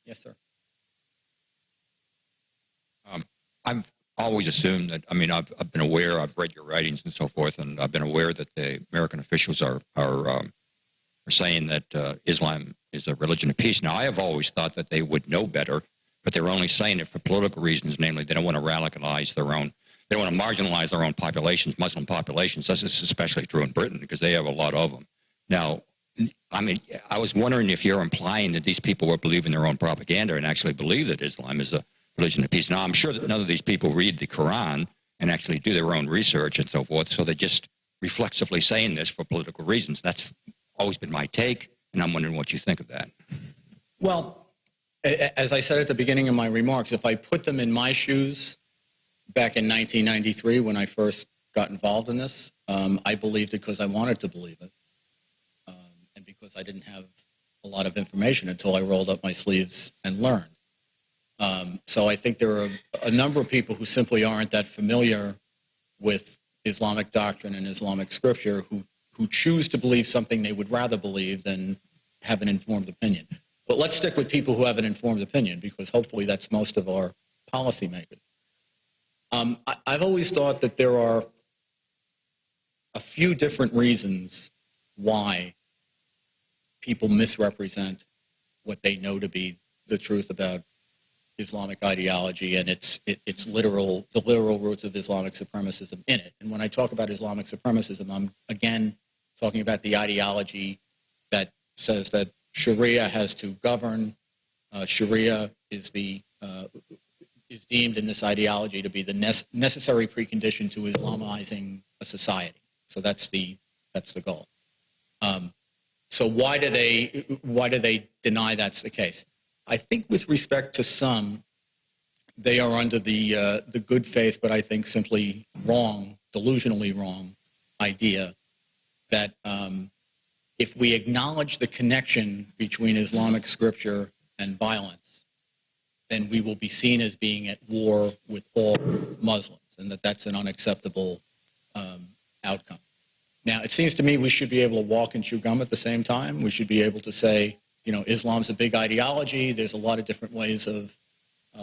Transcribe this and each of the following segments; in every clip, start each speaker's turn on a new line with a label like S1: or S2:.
S1: Yes, sir.
S2: I've always assumed that, I mean, I've been aware, I've read your writings and so forth, and I've been aware that the American officials are saying that Islam is a religion of peace. Now, I have always thought that they would know better, but they're only saying it for political reasons, namely they don't want to radicalize their own, they don't want to marginalize their own populations, Muslim populations. This is especially true in Britain because they have a lot of them. Now, I mean, I was wondering if you're implying that these people were believing their own propaganda and actually believe that Islam is a religion of peace. Now, I'm sure that none of these people read the Quran and actually do their own research and so forth, so they're just reflexively saying this for political reasons. That's always been my take, and I'm wondering what you think of that.
S1: Well, as I said at the beginning of my remarks, if I put them in my shoes back in 1993 when I first got involved in this, I believed it because I wanted to believe it, and because I didn't have a lot of information until I rolled up my sleeves and learned. So I think there are a number of people who simply aren't that familiar with Islamic doctrine and Islamic scripture who choose to believe something they would rather believe than have an informed opinion. But let's stick with people who have an informed opinion, because hopefully that's most of our policymakers. I've always thought that there are a few different reasons why people misrepresent what they know to be the truth about Islamic ideology and the literal roots of Islamic supremacism in it. And when I talk about Islamic supremacism, I'm again talking about the ideology that says that Sharia has to govern. Sharia is deemed in this ideology to be the necessary precondition to Islamizing a society. So that's the goal. So why do they deny that's the case? I think with respect to some, they are under the good faith, but I think simply wrong, delusionally wrong idea that if we acknowledge the connection between Islamic scripture and violence, then we will be seen as being at war with all Muslims, and that's an unacceptable outcome. Now, it seems to me we should be able to walk and chew gum at the same time. We should be able to say, you know, Islam's a big ideology. There's a lot of different ways of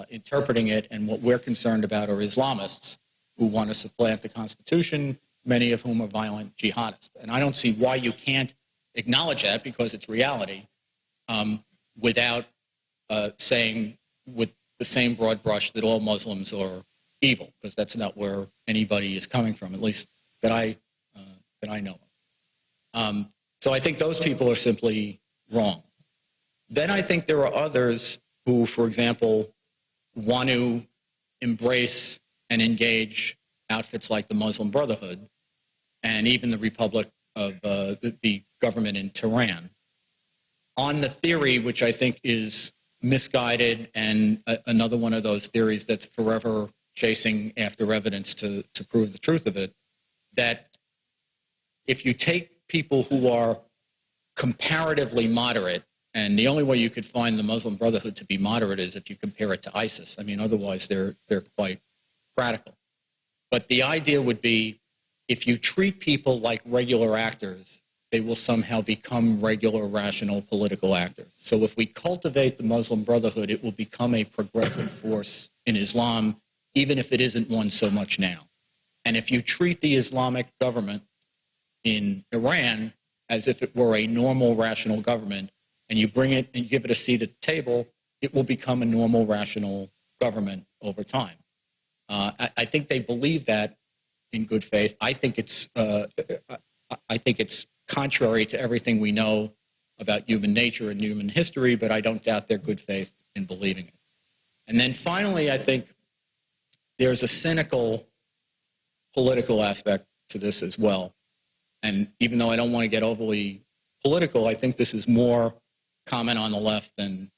S1: interpreting it, and what we're concerned about are Islamists who want to supplant the Constitution, many of whom are violent jihadists. And I don't see why you can't acknowledge that, because it's reality, without saying with the same broad brush that all Muslims are evil, because that's not where anybody is coming from, at least that I know of. So I think those people are simply wrong. Then I think there are others who, for example, want to embrace and engage outfits like the Muslim Brotherhood and even the Republic of the government in Tehran on the theory, which I think is misguided and another one of those theories that's forever chasing after evidence to prove the truth of it, that if you take people who are comparatively moderate, and the only way you could find the Muslim Brotherhood to be moderate is if you compare it to ISIS. I mean, otherwise they're quite radical. But the idea would be if you treat people like regular actors, they will somehow become regular, rational political actors. So if we cultivate the Muslim Brotherhood, it will become a progressive force in Islam, even if it isn't one so much now. And if you treat the Islamic government in Iran as if it were a normal, rational government, and you bring it and give it a seat at the table, it will become a normal, rational government over time. I think they believe that in good faith. I think it's contrary to everything we know about human nature and human history, but I don't doubt their good faith in believing it. And then finally, I think there's a cynical political aspect to this as well. And even though I don't want to get overly political, I think this is more common on the left than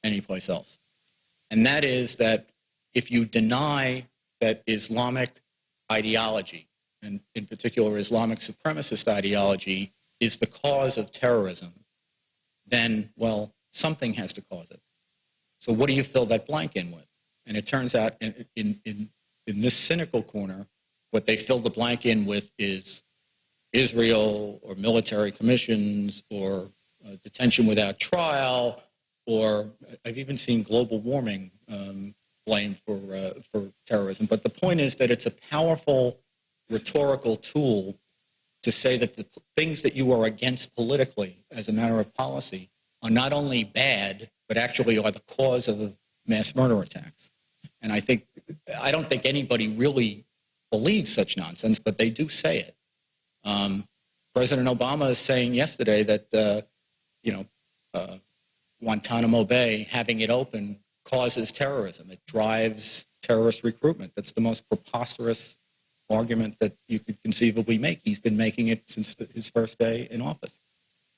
S1: anyplace else. And that is that if you deny that Islamic ideology, and in particular Islamic supremacist ideology, is the cause of terrorism, then, well, something has to cause it. So what do you fill that blank in with? And it turns out in this cynical corner, what they fill the blank in with is Israel or military commissions or detention without trial or I've even seen global warming blamed for terrorism. But the point is that it's a powerful rhetorical tool to say that the things that you are against politically as a matter of policy are not only bad, but actually are the cause of mass murder attacks. And I don't think anybody really believes such nonsense, but they do say it. President Obama is saying yesterday that, Guantanamo Bay, having it open, causes terrorism. It drives terrorist recruitment. That's the most preposterous argument that you could conceivably make. He's been making it since his first day in office.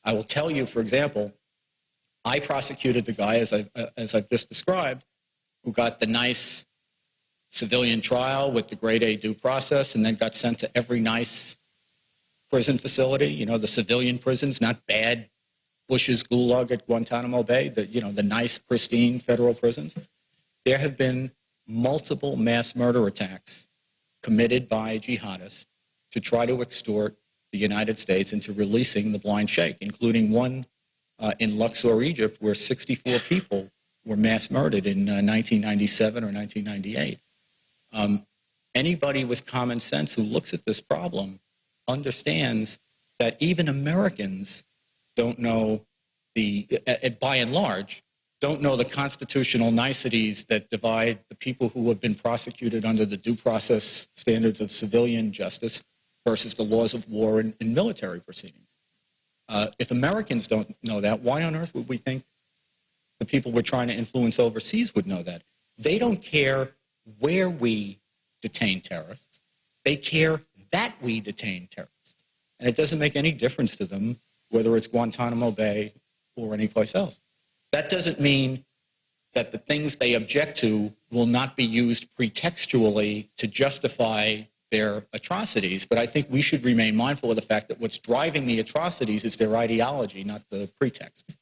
S1: I will tell you, for example, I prosecuted the guy, as I've just described, who got the nice civilian trial with the grade A due process and then got sent to every nice prison facility, the civilian prisons, not bad Bush's gulag at Guantanamo Bay, the nice, pristine federal prisons. There have been multiple mass murder attacks committed by jihadists to try to extort the United States into releasing the blind sheikh, including one in Luxor, Egypt, where 64 people were mass murdered in 1997 or 1998. Anybody with common sense who looks at this problem understands that even Americans don't know by and large, don't know the constitutional niceties that divide the people who have been prosecuted under the due process standards of civilian justice versus the laws of war and military proceedings. If Americans don't know that, why on earth would we think the people we're trying to influence overseas would know that? They don't care where we detain terrorists. They care that we detain terrorists. And it doesn't make any difference to them whether it's Guantanamo Bay or any place else. That doesn't mean that the things they object to will not be used pretextually to justify their atrocities, but I think we should remain mindful of the fact that what's driving the atrocities is their ideology, not the pretexts.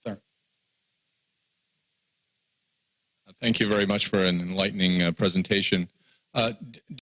S1: Sir.
S3: Thank you very much for an enlightening presentation.